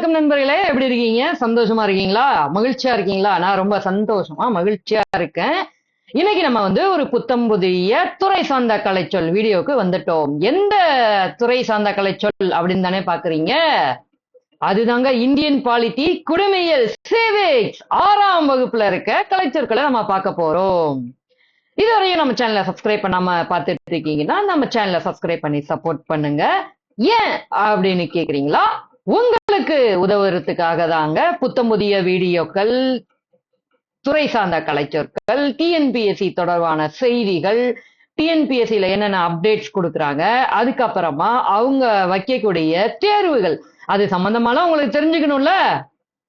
வணக்கம் நண்பர்களே, எப்படி இருக்கீங்க? சந்தோஷமா இருக்கீங்களா? மகிழ்ச்சியா இருக்கீங்களா? நான் ரொம்ப சந்தோஷமா மகிழ்ச்சியா இருக்கேன். இன்னைக்கு நம்ம ஒரு புத்தம் புதிய துறை சார்ந்த கலைச்சொல் வீடியோக்கு வந்துட்டோம். எந்த துறை சார்ந்த கலைச்சொல் அப்படின்னு தானே பாக்குறீங்க? அதுதாங்க இந்தியன் பாலிட்டி குடிமையியல் சிவிக்ஸ் 6ஆம் வகுப்புல இருக்க கலைச்சொற்களை நம்ம பார்க்க போறோம். இதுவரையும் நம்ம சேனலை சப்ஸ்கிரைப் பண்ணாம பார்த்துட்டு இருக்கீங்கன்னா நம்ம சேனலை சப்ஸ்கிரைப் பண்ணி சப்போர்ட் பண்ணுங்க. ஏன் அப்படின்னு கேக்குறீங்களா? உங்களுக்கு உதவுறதுக்காக தாங்க புத்தம் புதிய வீடியோக்கள், துறை சார்ந்த கலைச்சொற்கள், டிஎன்பிஎஸ்சி தொடர்பான செய்திகள், டிஎன்பிஎஸ்சில என்னென்ன அப்டேட்ஸ் கொடுக்குறாங்க, அதுக்கப்புறமா அவங்க வைக்கக்கூடிய தேர்வுகள் அது சம்பந்தமாலாம் உங்களுக்கு தெரிஞ்சுக்கணும்ல.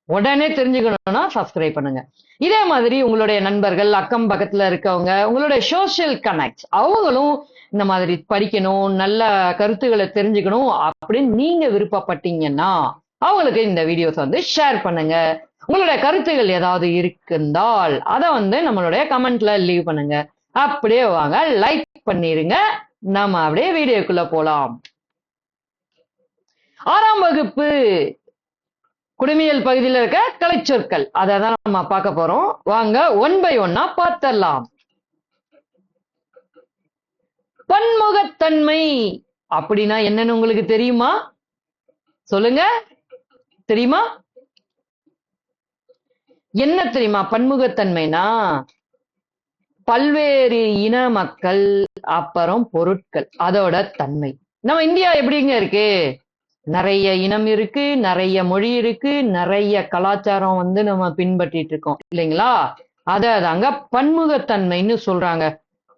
உடனே தெரிஞ்சுக்கணும்னா சப்ஸ்கிரைப் பண்ணுங்க. இதே மாதிரி உங்களுடைய நண்பர்கள், அக்கம் பக்கத்துல இருக்கவங்க, உங்களுடைய சோசியல் கனெக்ட் அவங்களும் இந்த மாதிரி படிக்கணும், நல்ல கருத்துக்களை தெரிஞ்சுக்கணும் அப்படின்னு நீங்க விருப்பப்பட்டீங்கன்னா அவங்களுக்கு இந்த வீடியோஸ் ஷேர் பண்ணுங்க. உங்களுடைய கருத்துகள் ஏதாவது இருக்குந்தால் அதை நம்மளுடைய கமெண்ட்ல லீவ் பண்ணுங்க. அப்படியே வாங்க லைக் பண்ணிருங்க. நம்ம அப்படியே வீடியோக்குள்ள போலாம். 6ஆம் வகுப்பு குடிமையியல் பகுதியில் இருக்க கலைச்சொற்கள் அதை தான் நம்ம பார்க்க போறோம். வாங்க ஒன் பை ஒன்னா பார்த்தரலாம். பன்முகத்தன்மை அப்படின்னா என்னன்னு உங்களுக்கு தெரியுமா? சொல்லுங்க, தெரியுமா? என்ன தெரியுமா பன்முகத்தன்மைனா? பல்வேறு இன மக்கள், அப்புறம் பொருட்கள், அதோட தன்மை. நம்ம இந்தியா எப்படிங்க இருக்கு? நிறைய இனம் இருக்கு, நிறைய மொழி இருக்கு, நிறைய கலாச்சாரம் நம்ம பின்பற்றிட்டு இருக்கோம் இல்லைங்களா? அதாங்க பன்முகத்தன்மைன்னு சொல்றாங்க.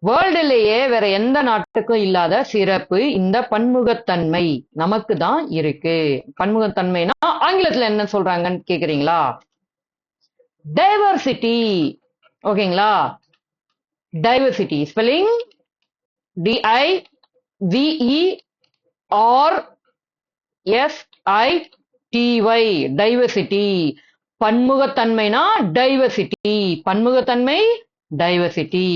வேர்ல்டுலயே வேற எந்த நாட்டுக்கும் இல்லாத சிறப்பு இந்த பன்முகத்தன்மை நமக்கு தான் இருக்கு. பன்முகத்தன்மைனா ஆங்கிலத்துல என்ன சொல்றாங்கன்னு கேக்குறீங்களா? டைவர்சிட்டி. ஓகேங்களா? Diversity spelling DIVERSITY. டைவர்சிட்டி. பன்முகத்தன்மைனா டைவர்சிட்டி. பன்முகத்தன்மை டைவர்சிட்டி.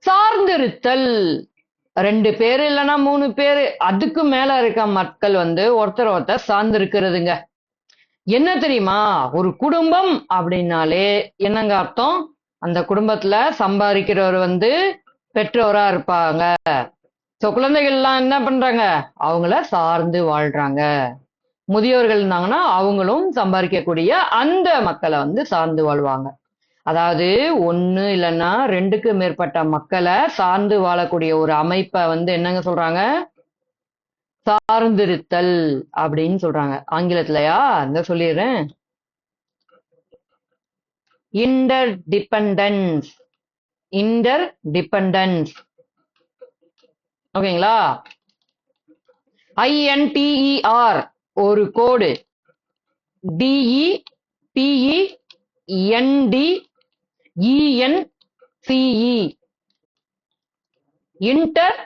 சார்ந்திருத்தல். 2 பேரு இல்லைன்னா 3 பேரு அதுக்கு மேல இருக்க மக்கள் ஒருத்தர் ஒருத்தர் சார்ந்து இருக்கிறதுங்க. என்ன தெரியுமா? ஒரு குடும்பம் அப்படின்னாலே என்னங்க அர்த்தம்? அந்த குடும்பத்துல சம்பாதிக்கிறவர் பெற்றோரா இருப்பாங்க. குழந்தைகள் எல்லாம் என்ன பண்றாங்க? அவங்கள சார்ந்து வாழ்றாங்க. முதியோர்கள் இருந்தாங்கன்னா அவங்களும் சம்பாதிக்கக்கூடிய அந்த மக்களை சார்ந்து வாழ்வாங்க. அதாவது 1 இல்லைன்னா 2க்கு மேற்பட்ட மக்களை சார்ந்து வாழக்கூடிய ஒரு அமைப்பை என்னங்க சொல்றாங்க? சார்ந்திருத்தல் அப்படின்னு சொல்றாங்க. ஆங்கிலத்திலயா? சொல்லிடுறேன். இன்டர்டிபெண்டன்ஸ். இன்டர்டிபெண்டன்ஸ். ஓகேங்களா? INTER ஒரு கோடு, DEPENDENCE. இன்டர்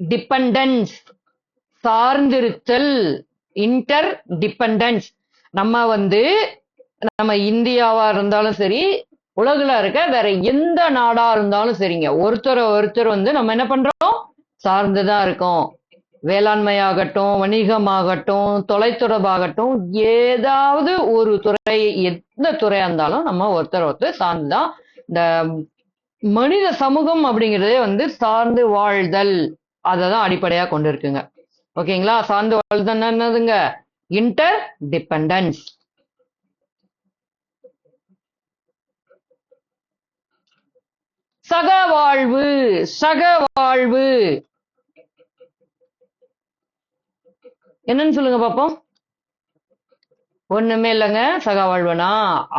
டிபெண்டன்ஸ், சார்ந்திருத்தல். Interdependence. நம்ம இந்தியாவா இருந்தாலும் சரி, உலகில இருக்க வேற எந்த நாடா இருந்தாலும் சரிங்க, ஒருத்தர் நம்ம என்ன பண்றோம்? சார்ந்துதான் இருக்கோம். வேளாண்மையாகட்டும், வணிகமாகட்டும், தொலைத்தொடர்பாகட்டும், ஏதாவது ஒரு துறை, எந்த துறையா இருந்தாலும் நம்ம ஒருத்தர் சார்ந்துதான். இந்த மனித சமூகம் அப்படிங்கிறதே சார்ந்து வாழ்தல் அததான் அடிப்படையா கொண்டு இருக்குங்க. ஓகேங்களா? சார்ந்து வாழ்தல் என்னதுங்க? Inter dependence. சகவாழ்வு. சகவாழ்வு என்னன்னு சொல்லுங்க பாப்போம். ஒண்ணுமே இல்லைங்க. சகவாழ்வுனா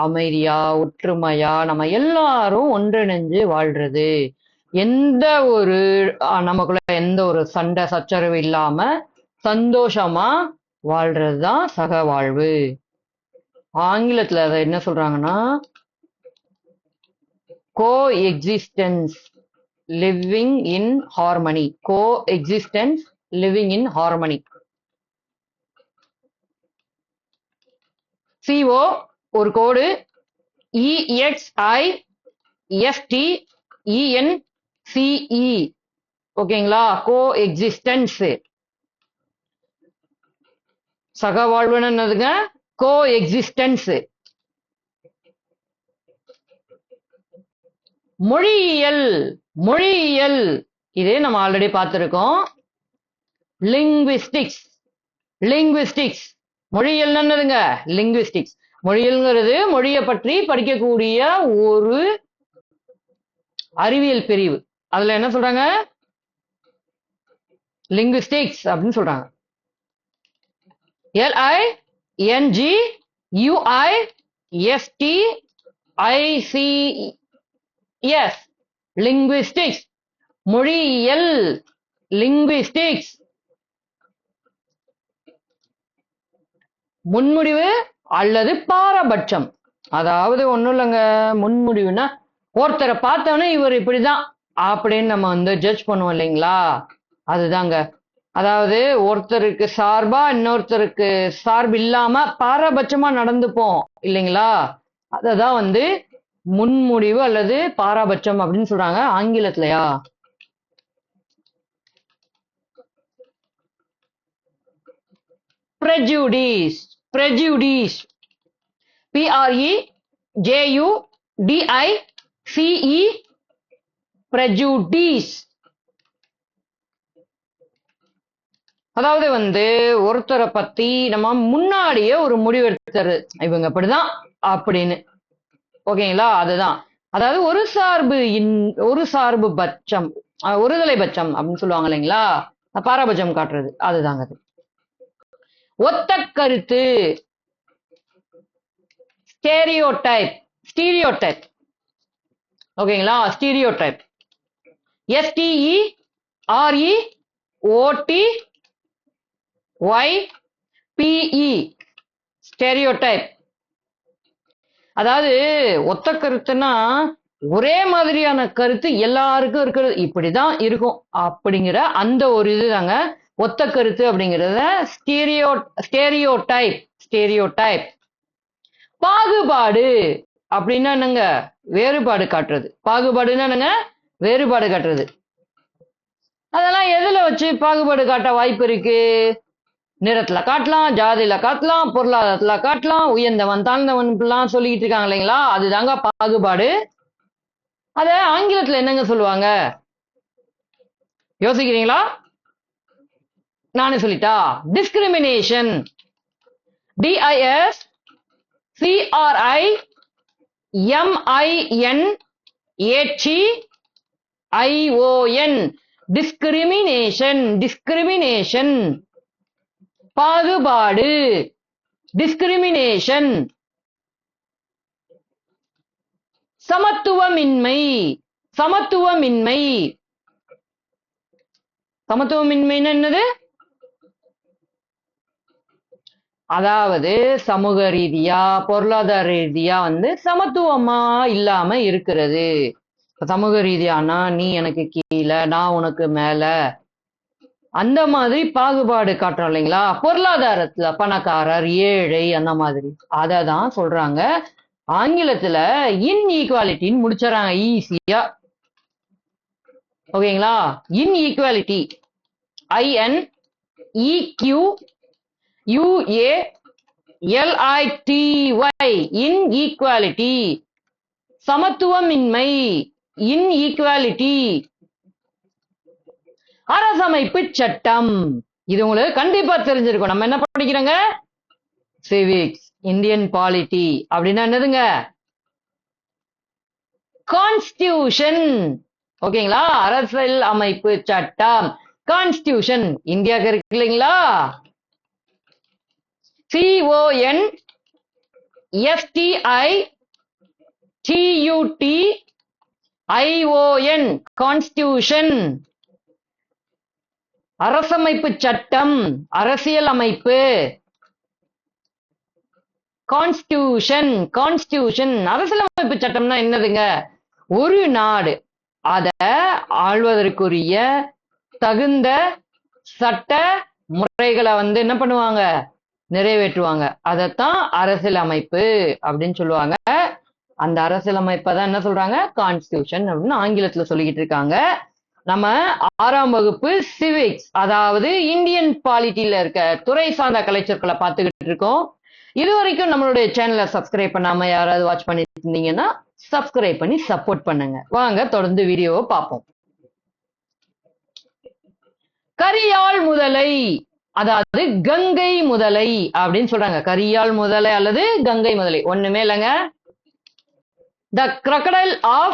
அமைதியா, ஒற்றுமையா, நம்ம எல்லாரும் ஒன்றிணைஞ்சு வாழ்றது. நமக்குள்ள எந்த ஒரு சண்டை சச்சரவு இல்லாம சந்தோஷமா வாழ்றதுதான் சகவாழ்வு. ஆங்கிலத்துல அதை என்ன சொல்றாங்கன்னா coexistence, living in harmony. Coexistence, living in harmony. CO ஒரு கோடு, EXISTENCE. ஓகேங்களா? கோஎக்ஸிஸ்டன்ஸ். சகவாழ்வுன்னு என்னதுங்க? கோ எக்ஸிஸ்டன்ஸ். மொழியியல். மொழியியல் இதே நம்ம ஆல்ரெடி பார்த்திருக்கோம். லிங்குவிஸ்டிக்ஸ். லிங்குவிஸ்டிக்ஸ் மொழியியல் என்னதுங்க? லிங்குவிஸ்டிக்ஸ். மொழியியல்ங்கிறது மொழியை பற்றி படிக்கக்கூடிய ஒரு அறிவியல் பிரிவு. அதுல என்ன சொல்றாங்க? லிங்குவிஸ்டிக்ஸ் அப்படின்னு சொல்றாங்க. LINGUISTICS. லிங்குவிஸ்டிக்ஸ் மொழியியல். லிங்குவிஸ்டிக்ஸ். முன்முடிவு அல்லது பாரபட்சம். அதாவது ஒண்ணும் இல்லைங்க, முன்முடிவுனா ஒருத்தரை பார்த்தோன்னே இவர் இப்படிதான் அப்படின்னு நம்ம வந்து ஜட்ஜ் பண்ணுவோம் இல்லைங்களா? அதுதாங்க. அதாவது ஒருத்தருக்கு சார்பா இன்னொருத்தருக்கு சார்பு இல்லாம பாரபட்சமா நடந்துப்போம் இல்லைங்களா? அததான் வந்து முன்முடிவு அல்லது பாரபட்சம் அப்படின்னு சொல்றாங்க. ஆங்கிலத்திலயா? prejudice. prejudice. PREJUDICE. prejudice. அதாவது வந்து ஒருத்தரை பத்தி நம்ம முன்னாடியே ஒரு முடிவு எடுத்துறது, இவங்க இப்படிதான் அப்படின்னு. ஓகேங்களா? அதுதான். அதாவது ஒரு சார்பு பட்சம், ஒருதலை பட்சம் அப்படின்னு சொல்லுவாங்க இல்லைங்களா? பாரபட்சம் காட்டுறது, அதுதாங்க அது. ஒத்த கருத்து. ஸ்டீரியோடைப். ஸ்டீரியோடைப். ஓகேங்களா? ஸ்டீரியோடைப். STEREOTYPE. ஸ்டெரியோடைப். அதாவது ஒத்த கருத்துன்னா ஒரே மாதிரியான கருத்து எல்லாருக்கும் இருக்கிறது, இப்படிதான் இருக்கும் அப்படிங்கிற அந்த ஒரு இதுதாங்க ஒத்த கருத்து அப்படிங்கிறத ஸ்டீரியோடைப். ஸ்டீரியோடைப். பாகுபாடு அப்படின்னா என்னங்க? வேறுபாடு காட்டுறது. பாகுபாடுன்னா என்னங்க? வேறுபாடு காட்டுறது. அதெல்லாம் எதுல வச்சு பாகுபாடு காட்ட வாய்ப்பு இருக்கு? நிறத்துல காட்டலாம், ஜாதியில காட்டலாம், பொருளாதாரத்துல காட்டலாம், உயர்ந்தவன் தாழ்ந்தவன் எல்லாம் சொல்லிட்டு இருக்காங்க இல்லைங்களா? அதுதாங்க பாகுபாடு. அத ஆங்கிலத்துல என்னங்க சொல்லுவாங்க? யோசிக்கிறீங்களா? நானே சொல்லிட்டா? டிஸ்கிரிமினேஷன். DISCRIMINATION. டிஸ்கிரிமினேஷன். டிஸ்கிரிமினேஷன். பாகுபாடு. டிஸ்கிரிமினேஷன். சமத்துவமின்மை. சமத்துவமின்மை. சமத்துவமின்மைன்னு என்னது? அதாவது சமூக ரீதியா பொருளாதார ரீதியா வந்து சமத்துவமா இல்லாம இருக்கிறது. சமூக ரீதியானா நீ எனக்கு கீழே, நான் உனக்கு மேல, அந்த மாதிரி பாகுபாடு காட்டுறோம் இல்லைங்களா? பொருளாதாரத்துல பணக்காரர் ஏழை அந்த மாதிரி, அததான் சொல்றாங்க. ஆங்கிலத்துல இன்ஈக்வாலிட்டின்னு முடிச்சறாங்க ஈஸியா. ஓகேங்களா? இன்ஈக்வாலிட்டி. INEQUALITY. இன்ஈக்வாலிட்டி. சமத்துவமின்மை. இன்ஈக்வாலிட்டி. அரசமைப்பு சட்டம். இது உங்களுக்கு கண்டிப்பா தெரிஞ்சிருக்கும். நம்ம என்ன படிக்கிறோங்க? சிவிக்ஸ். இந்தியன் பாலிட்டி அப்படின்னா என்னதுங்க? கான்ஸ்டிடியூஷன். ஓகேங்களா? அரசியல் அமைப்பு சட்டம். கான்ஸ்டிடியூஷன் இந்தியாவுக்கு இருக்கு இல்லைங்களா? CONSTITUTION. கான்ஸ்டிடியூஷன். அரசமைப்பு சட்டம், அரசியல் அமைப்பு. கான்ஸ்டிடியூஷன். கான்ஸ்டிடியூஷன். அரசியலமைப்பு சட்டம்னா என்னதுங்க? ஒரு நாடு அத ஆள்வதற்குரிய தகுந்த சட்ட முறைகளை வந்து என்ன பண்ணுவாங்க? நிறைவேற்றுவாங்க. அதத்தான் அரசியலமைப்பு அப்படின்னு சொல்லுவாங்க. அந்த அரசியலமைப்பை தான் என்ன சொல்றாங்க? கான்ஸ்டிடியூஷன் அப்படின்னு ஆங்கிலத்துல சொல்லிக்கிட்டு இருக்காங்க. நம்ம 6ஆம் வகுப்பு சிவிக்ஸ், அதாவது இந்தியன் பாலிட்டியில இருக்க துறை சார்ந்த கலைச்சொற்களை பார்த்துக்கிட்டு இருக்கோம். இது வரைக்கும் நம்மளுடைய சேனலை சப்ஸ்கிரைப் பண்ணாம யாராவது வாட்ச் பண்ணிட்டு இருந்தீங்கன்னா சப்ஸ்கிரைப் பண்ணி சப்போர்ட் பண்ணுங்க. வாங்க தொடர்ந்து வீடியோவை பார்ப்போம். கரியாள் முதலை, அதாவது கங்கை முதலை அப்படின்னு சொல்றாங்க. கரியாள் முதலை அல்லது கங்கை முதலை, ஒண்ணுமே இல்லைங்க. The crocodile of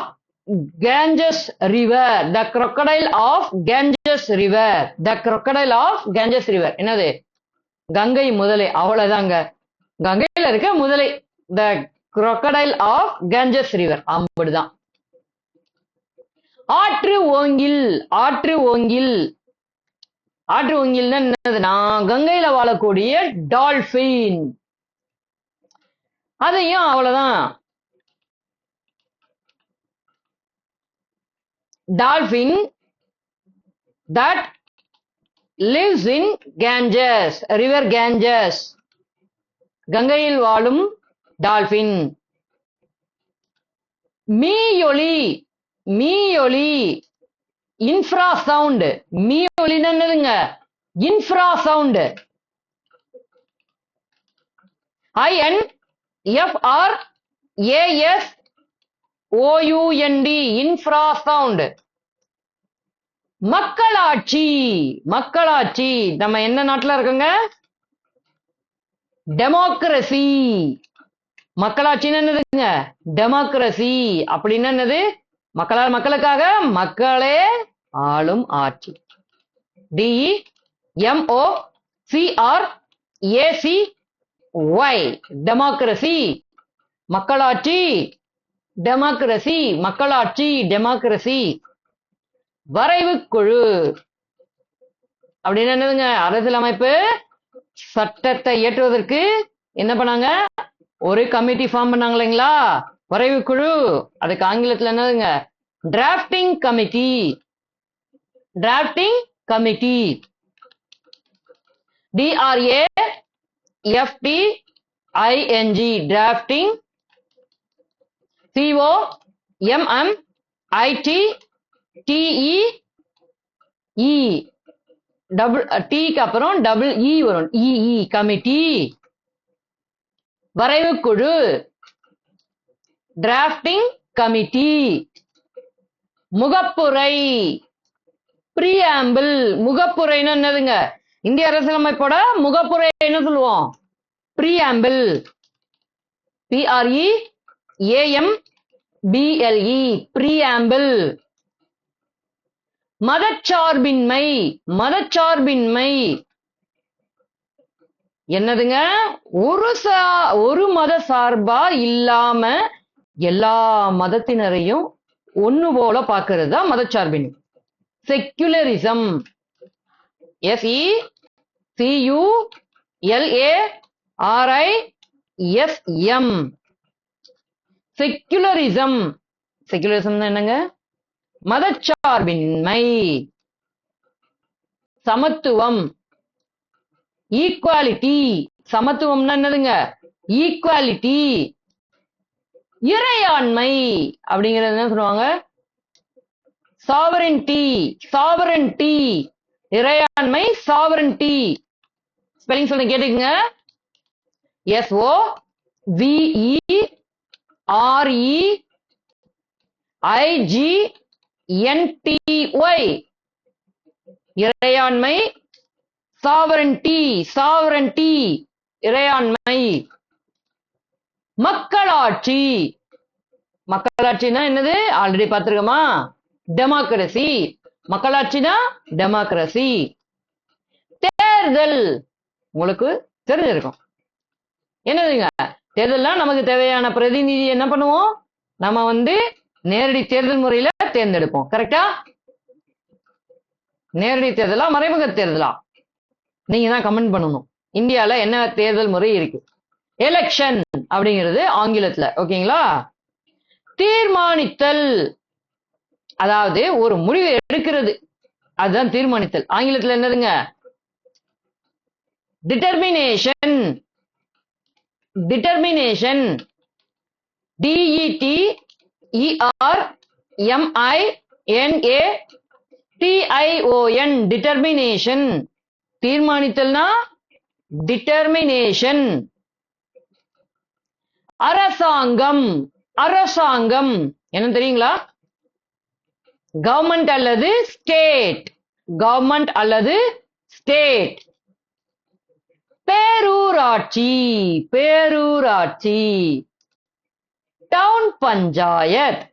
Ganges River. The crocodile of Ganges River. The crocodile of Ganges River. என்னது? கங்கை முதலை, அவ்வளவுதாங்க. கங்கையில இருக்க முதலை. The crocodile of Ganges River. அப்படிதான். ஆற்று ஓங்கில். ஆற்று ஓங்கில். ஆற்று ஓங்கில்னா என்னதுன்னா கங்கையில வாழக்கூடிய டால்பின். அதையும் அவ்வளவுதான். Dolphin that lives in Ganges, river Ganges. கங்கையில் வாழும் டால்பின். மீயொலி. மீயொலி, இன்ஃப்ராசவுண்ட். மீயொலி என்னதுங்க? இன்ஃப்ராசவுண்ட். INFRASOUND, இன்ஃப்ராசவுண்ட். மக்களாட்சி. மக்களாட்சி, நம்ம என்ன நாட்டுல இருக்கோங்க? டெமோக்ரசி. மக்களாட்சின்னு என்னதுங்க? டெமோக்ரசி. அப்படின்னு என்னது? மக்களால் மக்களுக்காக, மக்களே ஆளும் ஆட்சி. DEMOCRACY, democracy. மக்களாட்சி, டெமோக்ரசி. மக்களாட்சி, டெமோக்ரசி. வரைவு குழு அப்படின்னு என்னதுங்க? அரசியலமைப்பு சட்டத்தை இயற்றுவதற்கு என்ன பண்ணாங்க? ஒரு கமிட்டி ஃபார்ம் பண்ணாங்க இல்லைங்களா? வரைவு குழு. அதுக்கு ஆங்கிலத்துல என்னதுங்க? Drafting committee. Drafting committee. DRAFTING, drafting. COMMITTEE, double டீக்கு அப்புறம் டபுள் இ வரும். E, committee. வரைவு குழு, டிராஃப்டிங் கமிட்டி. முகப்புரை, பிரியாம்பிள். முகப்புரைன்னு என்னதுங்க? இந்திய அரசியலமைப்போட முகப்புரை என்ன சொல்லுவோம்? பிரியாம்பிள். PREAMBLE, preamble. மதச்சார்பின்மை. மதச்சார்பின்மை என்னதுங்க? ஒரு மத சார்பா இல்லாம எல்லா மதத்தினரையும் ஒண்ணு போல பாக்குறது தான் மதச்சார்பின்மை. செக்யுலரிசம். SECULARISM, secularism. செக்யுலரிசம் என்னங்க? மதச்சார்பின்மை. சமத்துவம். ஈக்குவாலிட்டி. சமத்துவம்னா என்னதுங்க? ஈக்குவாலிட்டி. இறையாண்மை அப்படிங்கிறது என்ன சொல்லுவாங்க? சாவரன்டி. சாவரன்டி, இறையாண்மை, சாவரன்டி. ஸ்பெல்லிங் சொல்லுங்க, கேட்டுக்குங்க. SOVEREIGNTY, இறையாண்மை, சாவரன்டி. சாவரன்டி, இறையாண்மை. மக்களாட்சி. மக்களாட்சினா என்னது? ஆல்ரெடி பார்த்திருக்கோமா? டெமோக்ரசி. மக்களாட்சினா டெமோக்ரசி. தேர்தல் உங்களுக்கு தெரிஞ்சிருக்கும். என்னதுங்க? தேர்தல்னா நமக்கு தேவையான பிரதிநிதி என்ன பண்ணுவோம்? நம்ம நேரடி தேர்தல் முறையில தேர்ந்தெடுப்போம். கரெக்டா? நேரடி தேர்தலா மறைமுக தேர்தலா? நீங்க தான் கமெண்ட் பண்ணணும். இந்தியால என்ன தேர்தல் முறை இருக்கு? எலெக்ஷன் அப்படிங்கிறது ஆங்கிலத்துல. ஓகேங்களா? தீர்மானித்தல், அதாவது ஒரு முடிவு எடுக்கிறது, அதுதான் தீர்மானித்தல். ஆங்கிலத்துல என்னதுங்க? Determination. Determination. DETERMINATION, TION determination. தீர்மானித்தல்னா டிட்டர்மினேஷன். அரசாங்கம். அரசாங்கம் என்ன தெரியுங்களா? கவர்மெண்ட் அல்லது ஸ்டேட். கவர்மெண்ட் அல்லது ஸ்டேட். பேரூராட்சி. பேரூராட்சி. டவுன் பஞ்சாயத்.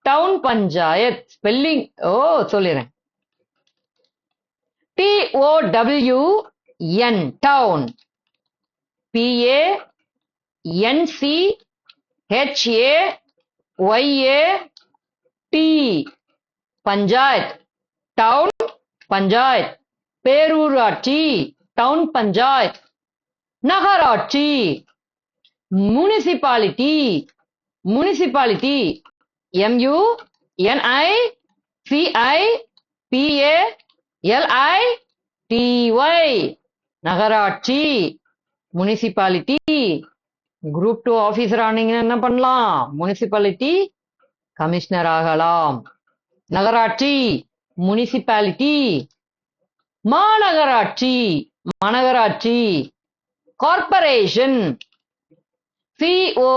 டவுன் பஞ்சாயத் ஸ்பெல்லிங் சொல்லிடுறேன். TOWN town. PANCHAYAT panchayat. Down panchayat. பேரூராட்சி டவுன் பஞ்சாயத். நகராட்சி முனிசிபாலிட்டி. முனிசிபாலிட்டி MUNICIPALITY நகராட்சி முனிசிபாலிட்டி. குரூப் 2 ஆபீசர் ஆனீங்கன்னா என்ன பண்ணலாம்? முனிசிபாலிட்டி கமிஷனர் ஆகலாம். நகராட்சி முனிசிபாலிட்டி. மாநகராட்சி மாநகராட்சி. கார்ப்பரேஷன் CORPORATION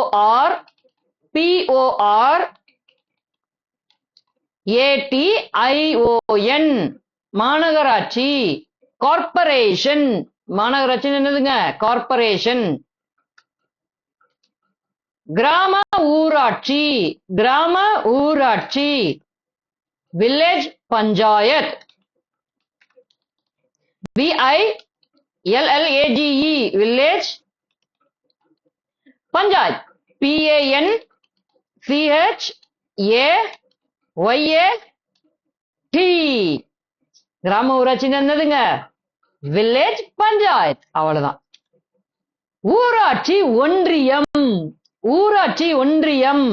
மாநகராட்சி. கார்ப்பரேஷன் மாநகராட்சி என்னதுங்க? கார்ப்பரேஷன். கிராம ஊராட்சி. கிராம ஊராட்சி. Village panchayat. VILLAGE village panchayat. PANCHAYAT கிராம ஊராட்சி என்னதுங்க? வில்லேஜ் பஞ்சாயத். அவ்வளவுதான். ஊராட்சி ஒன்றியம். ஊராட்சி ஒன்றியம்.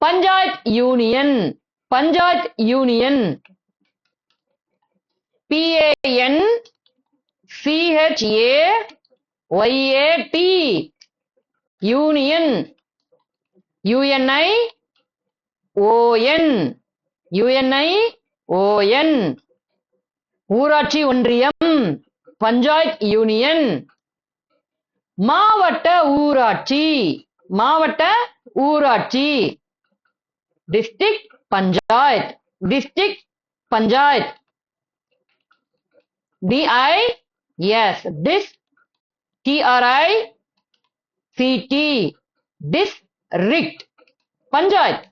Panchayat union. Panchayat union. PANCHAYAT union. UNION ஊராட்சி ஒன்றியம். பஞ்சாயத் யூனியன். மாவட்ட ஊராட்சி. மாவட்ட ஊராட்சி. District panchayat. District panchayat. DIS TRICT district panchayat.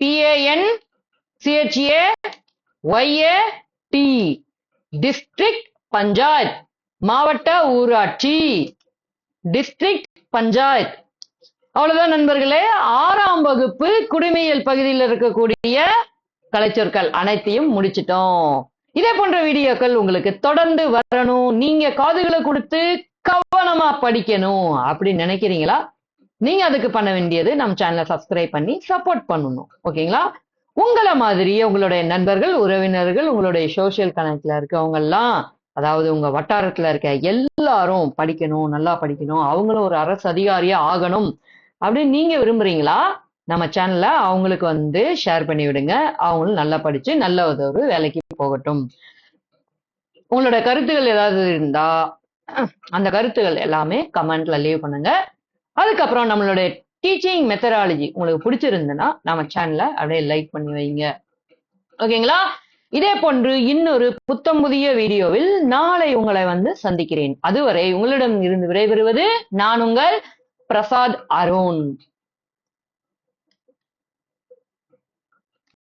PANCHAYAT district panchayat. மாவட்ட ஊராட்சி. டிஸ்ட்ரிக்ட் பஞ்சாயத். அவ்வளவுதான் நண்பர்களே. 6ஆம் வகுப்பு குடிமையியல் பகுதியில் இருக்கக்கூடிய கலைச்சொற்கள் அனைத்தையும் முடிச்சிட்டோம். இதே போன்ற வீடியோக்கள் உங்களுக்கு தொடர்ந்து வரணும், நீங்க காதுகளை கொடுத்து கவனமா படிக்கணும் அப்படின்னு நினைக்கிறீங்களா? நீங்க அதுக்கு பண்ண வேண்டியது நம்ம சேனலை சப்ஸ்கிரைப் பண்ணி சப்போர்ட் பண்ணணும். ஓகேங்களா? உங்களை மாதிரி உங்களுடைய நண்பர்கள், உறவினர்கள், உங்களுடைய சோசியல் கனெக்ட்ல இருக்கவங்க எல்லாம், அதாவது உங்க வட்டாரத்துல இருக்க எல்லாரும் படிக்கணும், நல்லா படிக்கணும், அவங்களும் ஒரு அரசு அதிகாரியா ஆகணும் அப்படின்னு நீங்க விரும்புறீங்களா? நம்ம சேனல்ல அவங்களுக்கு ஷேர் பண்ணி விடுங்க. அவங்களும் நல்லா படிச்சு நல்ல ஒரு வேலைக்கு போகட்டும். உங்களோட கருத்துகள் ஏதாவது இருந்தா அந்த கருத்துகள் எல்லாமே கமெண்ட்ல லீவ் பண்ணுங்க. அதுக்கப்புறம் நம்மளுடைய டீச்சிங் மெத்தடாலஜி உங்களுக்கு பிடிச்சிருந்ததுன்னா நம்ம சேனலை அப்படியே லைக் பண்ணி வைங்க. ஓகேங்களா? இதே போன்று இன்னொரு புத்தம் புதிய வீடியோவில் நாளை உங்களை சந்திக்கிறேன். அதுவரை உங்களிடம் இருந்து விடைபெறுவது நான் உங்கள் பிரசாத் அருண்.